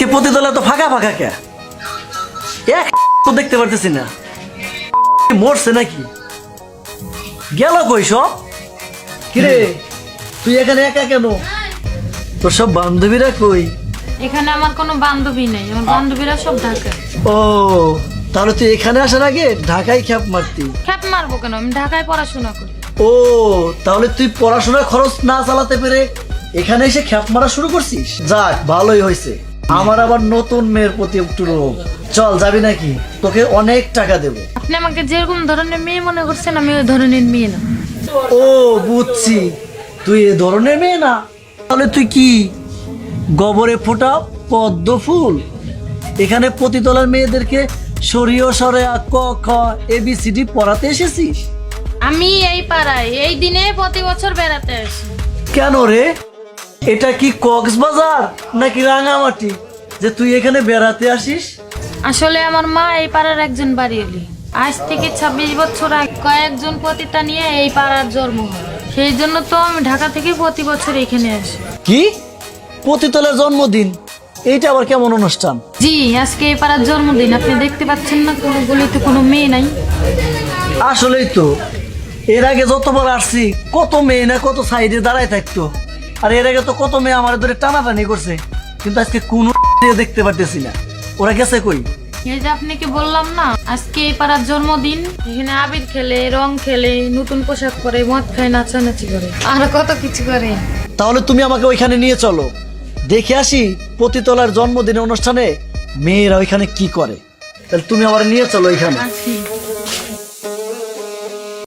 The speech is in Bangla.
আজকে প্রতিতলা তো ফাঁকা ফাঁকা কে এক তো দেখতে পারতেছি না মরছে নাকি গেল কই সব কিরে তুই এখানে একা কেন তোর সব বান্ধবীরা কই এখানে আমার কোনো বান্ধবী নেই, আমার বান্ধবীরা সব ঢাকায়। ও তাহলে তুই এখানে আসার আগে ঢাকায় খ্যাপ মারতি খ্যাপ মারবো কেন, আমি ঢাকায় পড়াশোনা করি। ও তাহলে তুই পড়াশোনার খরচ না চালাতে পেরে এখানে এসে খ্যাপ মারা শুরু করছিস যাক ভালোই হয়েছে আমার আবার নতুন মেয়ের প্রতি একটু রোগ চল যাবি নাকি তোকে অনেক টাকা দেবো আপনি আমাকে যেরকম ধরনের মেয়ে মনে করছেন আমি ওই ধরনের মেয়ে না। ও বুঝছি তুই এ ধরনের মেয়ে না তাহলে তুই কি গোবরে ফোটা পদ্ম ফুল এখানে প্রতিতলার মেয়েদেরকে সরিয়ে সরে ক খ এবিসিডি পড়াতে এসেছিস আমি এই পাড়ায় এই দিনে প্রতি বছর বেড়াতে আসি। কেন রে এটা কি কক্সবাজার নাকি রাঙামাটি যে তুই এখানে বেড়াতে আসিস আসলে আমার মা এই পাড়ার একজন বাড়িওয়ালি। আজ থেকে 26 বছর আগে কয়েকজন পতিতা নিয়ে এই পাড়ার জন্ম হয়, সেই জন্য তো আমি ঢাকা থেকে প্রতি বছর এখানে আসি। কি প্রতিতলার জন্মদিন এইটা আবার কেমন অনুষ্ঠান জি, আজকে এই পাড়ার জন্মদিন। আপনি দেখতে পাচ্ছেন না কোনো গলিতে কোনো মেয়ে নাই। আসলেই তো এর আগে যতবার আসছি কত মেয়ে না কত সাইডে দাঁড়ায় থাকতো আর এর আগে তো কত মেয়ে আমার ধরে টানাটানি করছে কিন্তু আজকে কোনো দেখতে পারতেছি না ওরা গেছে কই এই যে আপনাকে বললাম না আজকে এই পাড়ার জন্মদিন, এখানে আবির খেলে, রং খেলে, নতুন পোশাক পরে, মদ খায়, নাচানাচি করে, আর কত কিছু করে। তাহলে তুমি আমাকে ওইখানে নিয়ে চলো দেখে আসি প্রতিতলার জন্মদিনের অনুষ্ঠানে মেয়েরা ওইখানে কি করে তাহলে তুমি আমার নিয়ে চলো ওইখানে আসি।